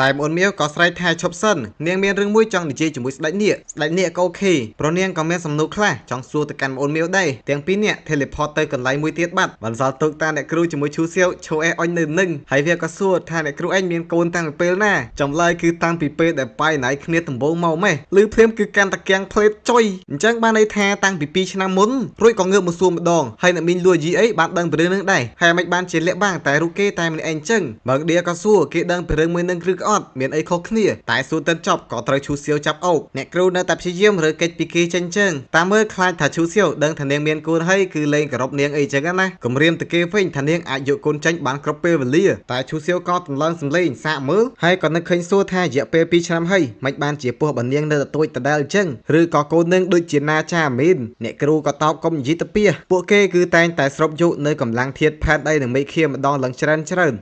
តែអូនមៀវក៏ស្រែកថាឈប់សិននាងមានរឿងមួយចង់និយាយជាមួយស្ដេចនាគក៏អូខេព្រោះនាងក៏មានសំណួរខ្លះចង់សួរទៅកាន់អូនមៀវដែរទាំងពីរនាក់ teleport ទៅកន្លែងមួយទៀតបាត់បន្សល់ទុកតាអ្នកគ្រូជាមួយឈូសៀវឈូអេអុញនៅនឹងហើយវាក៏សួរថាអ្នកគ្រូឯងមានកូនតាំងពីពេលណាចម្លើយគឺតាំងពីពេលដែលបាយណៃគ្នាដំបូងមកម៉េះឬភ្លាមគឺកាន់តាកៀងផ្លេតចុយអញ្ចឹងបានន័យថាតាំងពី2ឆ្នាំមុនរួចក៏ងើបមកសួរម្ដងហើយអ្នកមីងលួយីអីបានដឹងពីរឿងនឹងដែរហើយមិនបានជាលាក់បាំងតែរូបគេតែម្នាក់ឯងអញ្ចឹងបើដៀក៏សួរគេដឹងពីរឿងមួយនឹងឬក៏អត់មានអីខុសគ្នាតែសួរទៅចប់ក៏ត្រូវឈូសៀវចាប់អោបអ្នកគ្រូនៅតែព្យាយាមរើកិច្ចពីគេចេញចឹងតាមមើលខ្លាចថាឈូសៀវដឹងថានាងមានកូនហើយគឺលេងគោរពនាងអីចឹងណាគំរាមទៅគេវិញថានាងអាចយកកូនចេញបានគ្រប់ពេលវេលាតែឈូសៀវក៏តម្លើងសំឡេងសាកមើលហើយក៏នឹកឃើញសួរថារយៈពេល2ឆ្នាំហើយមិនបានជាពោះបើនាងនៅតែទួចដដែលអញ្ចឹងឬក៏កូននឹងដូចជាណាចាមីនអ្នកគ្រូក៏តបកុំនិយាយទៅពីពួកគេគឺតែងតែស្រូបយកនៅកម្លាំងធាតុផែនដីនិងមេឃាម្ដងឡើងច្រើន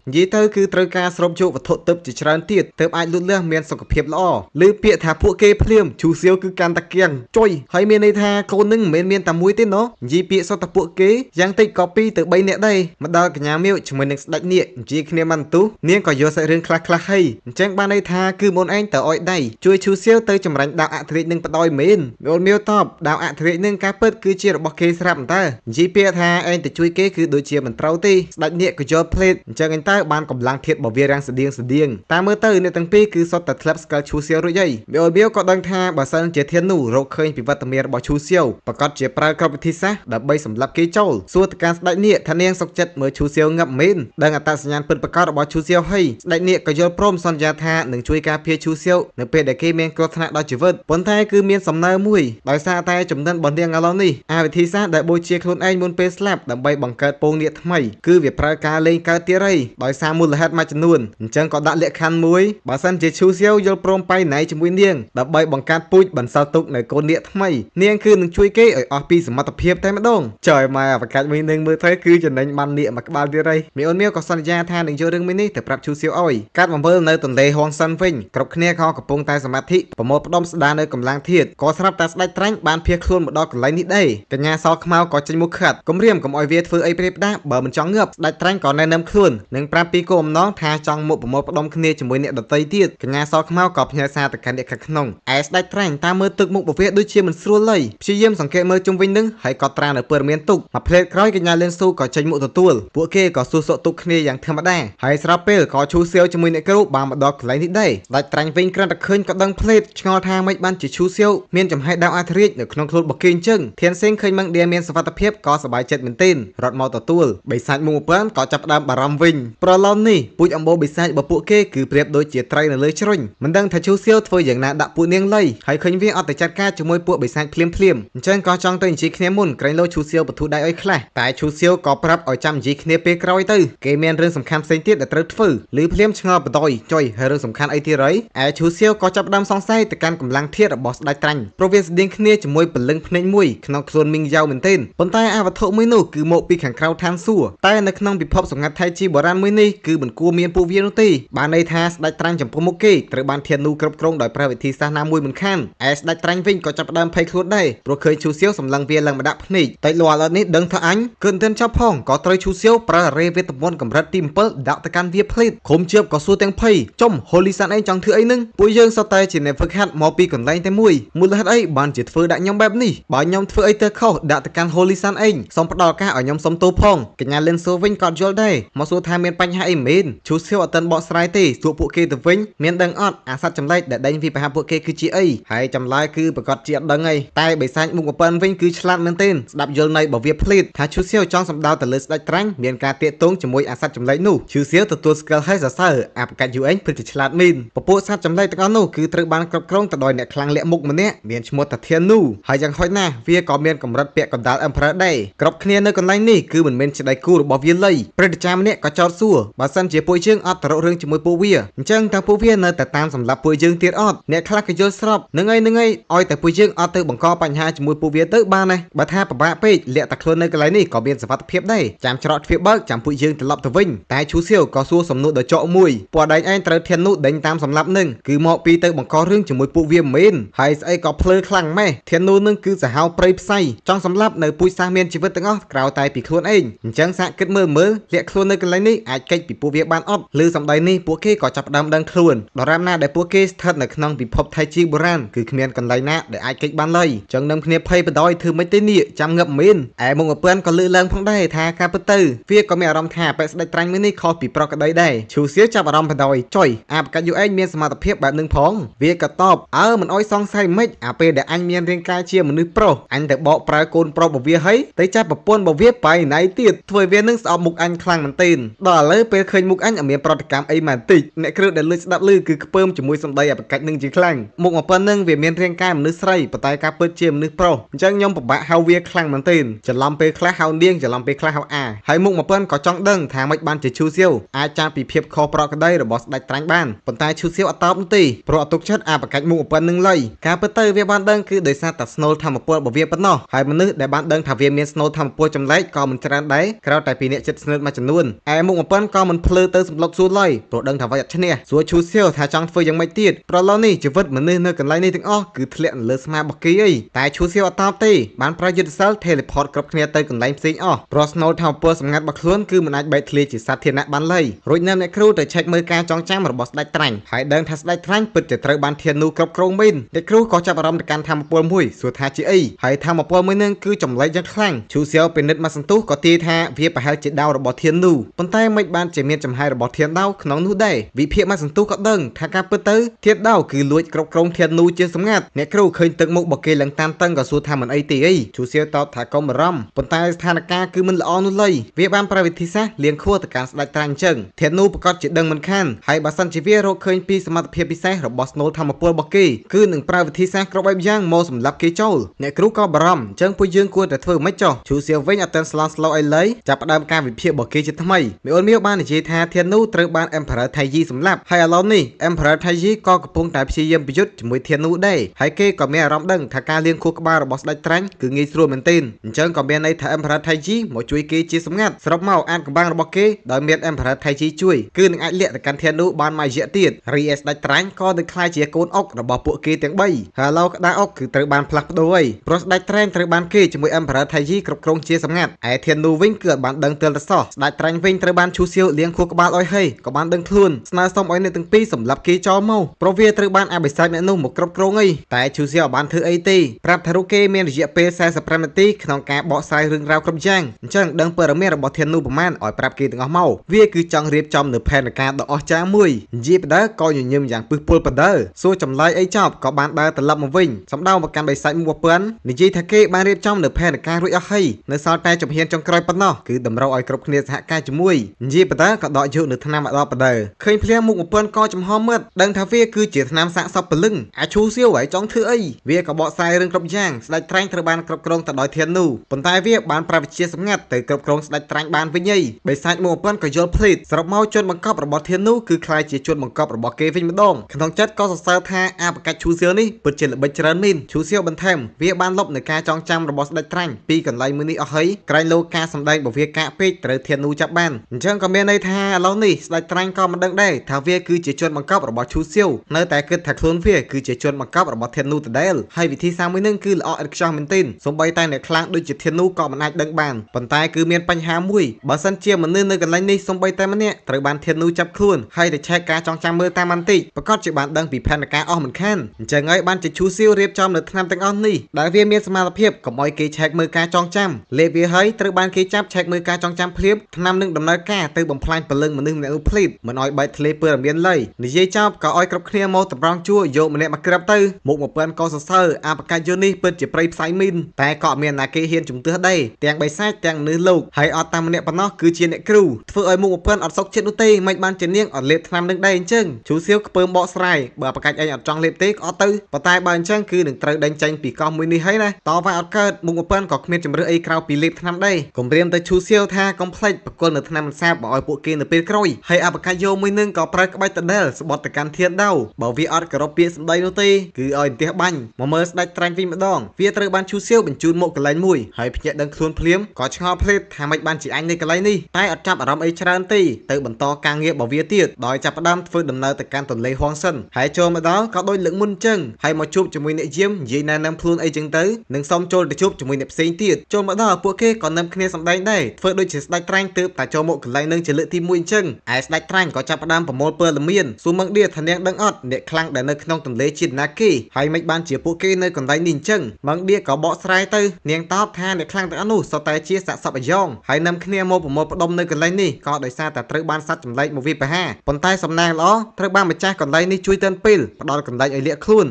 និយាយទៅគឺត្រូវការស្រូបយកវត្ថុទិព្វជាច្រើនទៀតទើបអាចលូតលាស់មានសុខភាពល្អឬពាក្យថាពួកគេភ្លាមឈូសៀវគឺកាន់តាកៀងចុយហើយមានន័យថាកូននឹងមិនមែនមានតែមួយទេណោះនិយាយពាក្យសុទ្ធតែពួកគេយ៉ាងតិចក៏2ទៅ3នាក់ដែរមកដល់កញ្ញាមៀវជាមួយនឹងស្ដេចនាគនិយាយគ្នាមិនទូនាងក៏យកសាច់រឿងខ្លះហើយអញ្ចឹងបានន័យថាគឺមុនឯងទៅអោយដៃជួយឈូសៀវទៅចម្រាញ់ដាវអធិរាជនឹងបដ យមែនអូនមៀវតបដាវអធិរាជនឹងការពិតគឺជារបស់គេស្រាប់តើនិយាយពាក្យថាឯងទៅជួយគេគឺដូចជាមិនត្រូវទេស្ដេចនាគក៏យល់ភ្លេតអញ្ចឹងឯងតើបានកម្លាំងធាតុរបស់វារាំងស្តៀងតាមមើលទៅអ្នកទាំងពីរគឺសុទ្ធតែធ្លាប់ស្គាល់ឈូសៀវរួចហើយអូនមៀវក៏ដឹងថាបើសិនជាធាននោះរកឃើញពីវត្តមានរបស់ឈូសៀវប្រកាសជាប្រើគ្រប់វិធីសាស្ត្រដើម្បីសម្លាប់គេចូលសួរទៅកាន់ស្ដេចនាគថានាងសុកចិត្តមើលឈូសៀវងាប់មែនដឹងអត្តសញ្ញាណពិតប្រាកដរបស់ឈូសៀវហើយស្ដេចនាគក៏យល់ព្រមសន្យាថានឹងជួយការពារឈូសៀវនៅពេលដែលគេមានគ្រោះថ្នាក់ដល់ជីវិតប៉ុន្តែគឺមានសំណើមួយដោយសារតែចំណិនរបស់នាងឥឡូវនេះវិធីសាស្ត្រដែលបូជាខ្លួនឯងមុនពេលស្លាប់ដើម្បីបង្កើតពងនាគថ្មីគឺវាប្រើការលេងកើតទៀតហើយដោយសារមូលហេតុមួយចំនួនអញ្ចឹងក៏ដាក់លក្ខខណ្ឌមួយបើសិនជាឈូសៀវយល់ព្រមបែកណៃជាមួយនាងដើម្បីបង្កើតពូជបន្សល់ទុកនៅកូននាគថ្មីនាងគឺនឹងជួយគេឲ្យអស់ពីសមត្ថភាពតែម្ដងចើម៉ែប្រកាសមួយនឹងមើលទៅគឺចំណេញបាននាគមួយក្បាលទៀតហើយមីអូនមៀវក៏សន្យាថានឹងយករឿងមួយនេះទៅប្រាប់ឈូសៀវឲ្យកាត់បំពើនៅទន្លេហងសិនវិញគ្រប់គ្នាក៏កំពុងតែសមាធិប្រមូលផ្ដុំស្ដារនៅកម្លាំងធាតុក៏ស្រាប់តែស្ដេចត្រាញ់បានភៀសខ្លួនមកដល់កន្លែងនេះដែរកញ្ញាសខ្មៅក៏ចេញមុខខាត់គំរាមកុំឲ្យវាធ្វើអីព្រេផ្ដាស់បើមិនចង់ងើបស្ដេចត្រាញ់ក៏ណែនាំខ្លួននឹងប្រាប់ពីគោលបំណងថាចង់មកប្រមូលផ្ដុំគ្នាជាមួយអ្នកដទៃទៀតកញ្ញាសខ្មៅក៏ផ្ញើសារទៅកាន់អ្នកខាងក្នុងឯស្ដេចត្រាញ់តាមមើលទឹកមុខរបស់វាដូចជាមិនស្រួលឡើយព្យាយាមសង្កេតមើលជុំវិញនឹងហើយកត់ត្រានៅព័ត៌មានទុកមួយផ្លេតក្រោយកញ្ញាលឿនស៊ូក៏ចេញមុខទទួលពួកគេក៏សួរសុខទុក្ខគ្នាយ៉ាងធម្មតាហើយស្រាប់ពេលក៏ឈូសៀវជាមួយអ្នកគ្រូបានមកដល់កន្លែងនេះដែរស្ដេចត្រាញ់វិញគ្រាន់តែឃើញក៏ដឹងផ្លេតឆ្ងល់ថាមិនបានជាឈូសៀវមានចំហាយដាវអធិរាជនៅក្នុងខ្លួនរបស់គេអញ្ចឹងធានសេងឃើញម៉ងឌៀមានសុវត្ថិភាពក៏សប្បាយចិត្តមែនទែនរត់មកទទួលបិសាចមួយប៉ុណ្ណក៏ចាប់ផ្ដើមបារម្ភវិញប្រឡំនេះពូជអម្បូរបិសាចរបស់ពួកគេគឺប្រៀបដូចជាត្រីនៅលើជ្រុញមិនដឹងថាឈូសៀវធ្វើយ៉ាងណាដាក់ពួកនាងលៃហើយឃើញវាអត់ទៅចាត់ការជាមួយពួកបិសាចភ្លាមអញ្ចឹងក៏ចង់ទៅនិយាយគ្នាមុនក្រែងលោឈូសៀវបទូដៃឲ្យខ្លះតែឈូសៀវក៏ប្រាប់ឲ្យចាំនិយាយគ្នាពេលក្រោយទៅគេមានរឿងសំខាន់ផ្សេងទៀតដែលត្រូវធ្វើឬភ្លាមឆ្ងល់បដ យចុយហើយរឿងសំខាន់អីទៀតហើយឯឈូសៀវក៏ចាប់ផ្ដើមសង្ស័យទៅកាន់កម្លាំងធាតុរបស់ស្ដេចត្រាញ់ព្រោះវាស្តៀងគ្នាជាមួយពលឹងភ្នែកមួយក្នុងខ្លួនមីងយ៉ាវមែនទែនប៉ុន្តែវត្ថុមួយនោះគឺមកពីខាងក្រៅឋានសួគ៌តែនៅក្នុងពិភពសម្ងាត់ថៃជីបុរាណមួយនេះគឺមិនគួរមានពួកវានោះទេបានន័យថាស្ដេចត្រាញ់ចំពោះមុខគេត្រូវបានធានុគ្រប់គ្រងដោយប្រើវិធីសាស្ត្រណាមួយមិនខានឯស្ដេចត្រាញ់វិញក៏ចាប់ផ្ដើមភ័យខ្លួនដែរព្រោះឃើញឈូសៀវសម្លឹងវាឡើងមកដាក់ភ្នែកតែលួឥឡូវនេះដឹងថាអញគឺមិនទាន់ចាប់ផងក៏ត្រូវឈូសៀវប្រើរេវេទមន្តកម្រិតទី7ដាក់ទៅកាន់វាភ្លេតខុំជៀបក៏សួរទាំងភ័យចំហូលីសានឯងចង់ធ្វើអីនឹងពួកយើងសុទ្ធតែជាអ្នកហ្វឹកហាត់មកពីកន្លែងតែមួយមូលហេតុអីបានជាធ្វើដាក់ខ្ញុំបែបនេះបើខ្ញុំធ្វើអីទៅខុសដាក់ទៅកាន់ហូលីសានឯងសូមផ្ដល់ឱកាសឲ្យខ្ញុំសុំទោសផងកញ្ញាលិនសួរវិញក៏យល់ដែរមកសួរថាមានបញ្ហាអីមែនឈូសៀវអត់ទាន់បកស្រាយទេសួរពួកគេទៅវិញមានដឹងអត់អាសត្វចម្លែកដែលដេញពីប្រហាពួកគេគឺជាអីហើយចម្លើយគឺប្រកាសជាអត់ដឹងអីតែបិសាចមុខ7វិញគឺឆ្លាតមែនទែនស្ដាប់យល់ន័យរបស់វាភ្លេតថាឈូសៀវចង់សម្ដៅទៅលើស្ដេចត្រាញ់មានការតាកតងជាមួយអាសត្វចម្លែកនោះឈូសៀវទទួលស្គាល់ហើយសរសើរអាប្រកាសយូអេងព្រឹកឆ្លាតមែនពពួកសត្វចម្លែកទាំងអស់នោះគឺត្រូវបានគ្រប់គ្រងទៅដោយអ្នកខ្លាំងលាក់មុខម្នាក់មានឈ្មោះតាធាននូហើយយ៉ាងហោចណាស់វាក៏មានកម្រិតពាក់កណ្ដាល Emperor ដែរគ្រប់គ្នានៅកន្លែងនេះគឺមិនមែនជាដៃគូរបស់វាឡើយព្រឹទ្ធាចារ្យម្នាក់ក៏ចោទសួរបើសិនជាពួកយើងអត់ទៅរករឿងជាមួយពួកវាអញ្ចឹងតើពួកវានៅតែតាមសម្រាប់ពួកយើងទៀតអត់អ្នកខ្លះក៏យល់ស្របនឹងអីឲ្យតែពួកយើងអត់ទៅបង្កបញ្ហាជាមួយពួកវាទៅបានណាបើថាពិបាកពេកលាក់តែខ្លួននៅកន្លែងនេះក៏មានសុវត្ថិភាពដែរចាំច្រកទ្វារបើកចាំពួកយើងត្រឡប់ទៅវិញតែឈូសៀវក៏សួរសំណួរដ៏ចោកមួយពួកដៃឯងត្រូវធាននោះដេញតាមសម្រាប់នឹងគឺមកពីទៅបង្ករឿងជាមួយពួកវាមែនហើយស្អីក៏ភ្លើខ្លាំងម៉េះធាននោះនឹងគឺសាហាវព្រៃផ្សៃចង់សម្លាប់នៅពូជសាសមានជីវិតទាំងអស់ក្រៅតែពីខ្លួនឯងអញ្ចឹងសាកគិតមើលលាក់ខ្លួននៅកន្លែងនេះអាចកិច្ចពីពួកវាបានអត់ឬសម្ដីនេះពួកគេក៏ចាប់ ផ្ដើមដឹងខ្លួនដរាបណាដែលពួកគេស្ថិតនៅក្នុងពិភពថៃជីបុរាណគឺគ្មានកន្លែងណាដែលអាចគេចបានឡើយចឹងនឹមគ្នាភ័យបដ យធ្វើមិនទេនេះចាំងឹបមានឯមុខមកពឿនក៏លឺឡើងផងដែរថាការពិតទៅវាក៏មានអារម្មណ៍ថាបែកស្ដេចត្រាញ់មួយនេះខុសពីប្រកក្តីដែរឈូសៀវចាប់អារម្មណ៍បដ យចុយអាបកាច់យូឯងមានសមត្ថភាពបែបនឹងផងវាក៏តបមិនអោយសង្ស័យមិនអាពេលដែលអញមានរាងកាយជាមនុស្សប្រុសអញទៅបកប្រើកូនប្រុសរបស់វាហើយទៅចាប់ប្រពន្ធរបស់វាបាយណៃទៀតធ្វើវានឹងស្អប់មុខអញខ្លាំងមែនទែនដល់ឥឡូវពេលឃើញមុខអញមានប្រតិកម្មអីមែនតិចអ្នកគ្រូដែលលឺស្ដាប់ឮគឺខ្ពើមជាមួយសម្ដីអាបកាច់នឹងជាខ្លាំងមុខមកប៉ុណ្្នឹងវាមានរាងកាយមនុស្សស្រីប៉ុន្តែការពិតជាមនុស្សប្រុសអញ្ចឹងខ្ញុំពិបាកហៅវាខ្លាំងមែនទែនច្រឡំពេលខ្លះហៅនាងច្រឡំពេលខ្លះហៅអាហើយមុខមកប៉ុណ្ក៏ចង់ដឹងថាមិនបានជាឈូសៀវអាចចាត់ពីភាពខុសប្រក្រតីរបស់ស្ដេចត្រាញ់បានប៉ុន្តែឈូសៀវអត់តបនោះទេព្រោះអត់ទុកចិត្តអាបកាច់មុខមកប៉ុណ្្នឹងឡើយការពិតទៅវាបានដឹងគឺដោយសារតែស្នូលធម្មពលរបស់វាប៉ុណ្ណោះហើយមនុស្សដែលបានដឹងថាវាមានស្នូលធម្មពលចម្លែកក៏មិនច្រើនដែរក្រៅតែពីអ្នកចិត្តស្និទ្ធមួយចំនួនឯមុខមកប៉ុណ្ក៏មិនភ្លឺទៅសម្លុកសួរឡើយព្រោះដឹងថាវាអត់ឈ្នះសួរឈូសៀវថាចង់ធ្វើយ៉ាងម៉េចទៀតប្រឡងនេះជីវិតមនុស្សនៅកន្លែងនេះទាំងអស់គឺធ្លាក់នៅលើស្មារបស់គេអីតែឈូសៀវអត់តបទេបានប្រើយុទ្ធសាស្ត្រ teleport គ្រប់គ្នាទៅកន្លែងផ្សេងអស់ព្រោះស្នូលធម្មពលសម្ងាត់របស់ខ្លួនគឺមិនអាចបែកធ្លាយជាសាធារណៈបានឡើយរួចនាំអ្នកគ្រូទៅឆែកមើលការចងចាំរបស់ស្ដេចត្រាញ់ហើយដឹងថាស្ដេចត្រាញ់ពិតជាត្រូវបានធានូគ្រប់គ្រងមែនអ្នកគ្រូក៏ចាប់អារម្មណ៍ទៅកាន់ធម្មពលមួយសួរថាជាអីហើយធម្មពលមួយនឹងគឺចម្លែកយ៉ាងខ្លាំងឈូសៀវពិនិត្យមកសន្ទុះក៏ទាយថាវាប្រហែលជាដាវរបស់ធានូប៉ុន្តែមិនបានជាមានចំហាយរបស់ធានដាវក្នុងនោះដែរវិភាគមកសន្ទុះក៏ដឹងថាការពិតទៅធានដាវគឺលួចគ្រប់គ្រងធានូជាសម្ងាត់អ្នកគ្រូឃើញទឹកមុខរបស់គេឡើងតានតឹងក៏សួរថាមិនអីទេអីឈូសៀវតបថាកុំបារម្ភប៉ុន្តែស្ថានភាពគឺមិនល្អនោះឡើយវាបានប្រើវិធីសាស្ត្រលៀងខួរទៅកាន់ស្ដេចត្រាញ់អញ្ចឹងធានូប្រកាសជាដឹងមិនខានហើយបើសិនជាវារកឃើញពីសមត្ថភាពពិសេសរបស់ស្នូលធម្មពលរបស់គេគឺនឹងប្រើវិធីសាស្ត្រគ្រប់បែបយ៉ាងមកសម្លាប់គេចូលអ្នកគ្រូក៏បារម្ភអញ្ចឹងពួកយើងគួរតែធ្វើមិនចោះឈូសៀវវិញអត់ទាន់ស្លន់ស្លោអីឡើយចាប់ផ្ដើមការវិភាគរបស់គេជាថ្មីមីអូនមៀវបាននិយាយថាធានូត្រូវបាន Emperor Taiji សម្លាប់ហើយឥឡូវនេះ Emperor Taiji ក៏កំពុងតែព្យាយាមប្រយុទ្ធជាមួយធានូដែរហើយគេក៏មានអារម្មណ៍ដឹងថាការលៀងខួរក្បាលរបស់ស្ដេចត្រាញ់គឺងាយស្រួលមែនទែនអញ្ចឹងក៏មានន័យថា Emperor Taiji មកជួយគេជាសម្ងាត់សរុបមកអាចកម្បាំងរបស់គេដោយមាន Emperor Taiji ជួយគឺនឹងអាចលាក់ទៅកាន់ធានូបានមួយរយៈទៀតរីឯស្ដេចត្រាញ់ក៏នឹងក្លាយជាកូនអុករបស់ពួកគេទាំង3ហើយឥឡូវក្តារអុកគឺត្រូវបានផ្លាស់ប្ដូរហើយព្រោះស្ដេចត្រាញ់ត្រូវបានគេជាមួយ Emperor Taiji គ្រប់គ្រងជាសម្ងាត់ឯធានូវិញគឺអត់បានដឹងទិលទៅសោះស្ដេចត្រាញ់វិញត្រូវបានឈូសៀវលៀងខួរក្បាលឲ្យហើយក៏បានដឹងខ្លួនស្នើសុំឲ្យអ្នកទាំងពីរសម្លាប់គេចោលមកព្រោះវាត្រូវបានអភិសេកអ្នកនោះមកគ្រប់គ្រងអីតែឈូសៀវអត់បានធ្វើអីទេប្រាប់ថារូគេមានរយៈពេល45នាទីក្នុងការបកស្រាយរឿងរ៉ាវគ្រប់យ៉ាងអញ្ចឹងដឹងព័ត៌មានរបស់ធានូប្រមាណឲ្យប្រាប់គេទាំងអស់មកវាគឺចង់រៀបចំនៅផែនការដ៏អស្ចារ្យមួយនិយាយបដៅក៏ញញឹមយ៉ាងពឹសពុលបដៅសួរចម្លើយអីចប់ក៏បានដើរត្រឡប់មកវិញសម្ដៅមកកាន់បិសាចមុខពឿននិយាយថាគេបានរៀបចំនៅផែនការរួចអស់ហើយនៅសល់តែជំហានចុងក្រោយប៉ុណ្ណោះគឺតម្រូវឲ្យគ្រប់គ្នាសហការជាមួយនិយាយបដៅក៏ដកយកនៅថ្នាំមកដល់បដៅឃើញភ្លាមមុខពឿនក៏ចំហមើលដឹងថាវាគឺជាថ្នាំសាកសពពលឹងអាចឈូសៀវហើយចង់ធ្វើអីវាក៏បកស្រាយរឿងគ្រប់យ៉ាងស្ដេចត្រាញ់ត្រូវបានគ្រប់គ្រងទៅដោយធានូប៉ុន្តែវាបានប្រើវិជាសម្ងាត់ទៅគ្រប់គ្រងស្ដេចត្រាញ់បានវិញហើយបិសាចមុខពឿនក៏យល់ភ្លេចសរុបមកជនបង្កប់របស់ធានូគឺខ្លាយជាជនបង្កប់របស់គេវិញម្ដងក្នុងចិត្តក៏សរសើរថាអាបកាច់ឈូសៀវនេះពិតជាល្បិចច្រើនមែនឈូសៀវបន្ថែមវាបានលុបនៅការចងចាំរបស់ស្ដេចត្រាញ់ពីកន្លែងមួយនេះអស់ហើយក្រែងលោការសម្ដែងរបស់វាកាក់ពេកត្រូវធានូចាប់បានអញ្ចឹងក៏មានន័យថាឥឡូវនេះស្ដេចត្រាញ់ក៏មិនដឹងដែរថាវាគឺជាជនបង្កប់របស់ឈូសៀវនៅតែគិតថាខ្លួនវាគឺជាជនបង្កប់របស់ធានូដដែលហើយវិធីសាស្ត្រមួយនេះគឺល្អឥតខ្ចោះមែនទែនសូម្បីតែអ្នកខ្លាំងដូចជាធានូក៏មិនអាចដឹងបានប៉ុន្តែគឺមានបញ្ហាមួយបើសិនជាមនុស្សនៅកន្លែងនេះសូម្បីតែម្នាក់ត្រូវបានធានូចាប់ខ្លួនហើយទៅឆែកការចងចាំមើលតាមបន្តិចប្រកាសជាបានដឹងពីផែនការអស់មិនខានអញ្ចឹងហើយបានជាឈូសៀវរៀបចំនៅថ្នាំទាំងអស់នេះដែលវាមានសមត្ថភាពកុំឲ្យគេឆែកមើលការចងចាំលេបវាហើយត្រូវបានគេចាប់ឆែកមើលការចងចាំភ្លាមថ្នាំនឹងដំណើរការទៅបំផ្លាញពលឹងមនុស្សម្នាក់នោះភ្លាមមិនឲ្យបែកធ្លាយព័ត៌មានឡើយនិយាយចប់ក៏ឲ្យគ្រប់គ្នាមកតម្រង់ជួរយកម្នាក់មកក្រាបទៅមុខមកពឿនក៏សរសើរអាបកាច់យន្តនេះពិតជាព្រៃផ្សៃមីនតែក៏មានណាគេហ៊ានជំទាស់ដែរទាំងបិសាចទាំងមនុស្សលោកហើយអត់តាមម្នាក់ប៉ុណ្ណោះគឺជាអ្នកគ្រូធ្វើឲ្យមុខមកពឿនអត់សុខចិត្តនោះទេមិនបានជានាងអត់លេបថ្នាំនឹងដែរអញ្ចឹងឈូសៀវខ្ពើមបកស្រាយបើបកាច់ឯងអត់ចង់លេបទេក៏អត់ទៅប៉ុន្តែបើអញ្ចឹងគឺនឹងត្រូវដេញចេញពីកោះមួយនេះហើយណាតវ៉ាអត់កើតមុខមកពឿនក៏គ្មានជំរឿអីក្រៅពីលេបថ្នាំដែរកុំព្រាមទៅឈូសៀវថាកុំភ្លេចបកលនៅថ្នាំមិនសាបបើឲ្យពួកគេនៅពេលក្រោយហើយអបកាច់យោមួយនឹងក៏ប្រើក្បាច់ដដែលស្បត់ទៅកាន់ធានដៅបើវាអត់គោរពពាក្យសម្ដីនោះទេគឺឲ្យផ្ទះបាញ់មកមើលស្ដេចត្រាញ់វិញម្ដងវាត្រូវបានឈូសៀវបញ្ជូនមកកន្លែងមួយហើយភ្ញាក់ដឹងខ្លួនភ្លាមក៏ឆ្ងល់ភ្លេចថាមិនបានជាអញនៅកន្លែងនេះតែអត់ចាប់អារម្មណ៍អីច្រើនទេទៅបន្តការងាររបស់វាទៀតដោយចាប់ផ្ដើមធ្វើដំណើរទៅកាន់ទន្លេហួងសិនហើយចូលមកដល់ក៏ដូចលើកមុនអញ្ចឹងហើយមកជួបជាមួយអ្នកយាមនិយាយណែនាំខ្លួនអីចឹងទៅនឹងសុំចូលទៅជួបជាមួយអ្នកផ្សេងទៀតចូលមកដល់ពួកគេក៏នាំគ្នាសម្ដែងដែរធ្វើដូចជាស្ដេចត្រាញ់ទើបតែចូលមកកន្លែងនឹងជាលើកទី1អញ្ចឹងឯស្ដេចត្រាញ់ក៏ចាប់ផ្ដើម ប្រមូលពើល្មានសួរមឹងឌៀថានាងដឹងអត់អ្នកខ្លាំងដែលនៅក្នុងទន្លេជាតិណាគេហើយមិនបានជាពួកគេនៅកន្លែងនេះអញ្ចឹងមឹងឌៀក៏បកស្រាយទៅនាងតបថាអ្នកខ្លាំងទាំងអស់នោះសុទ្ធតែជាសាកសពអាយ៉ងហើយនាំគ្នាមកប្រមូលផ្ដុំនៅកន្លែងនេះក៏ដោយសារតែត្រូវបានសត្វចម្លែកមកវាយប្រហារប៉ុន្តែសំណាងល្អត្រូវបានម្ចាស់កន្លែងនេះជួយទាន់ពេលផ្ដល់កន្លែងឲ្យលាក់ខ្លួន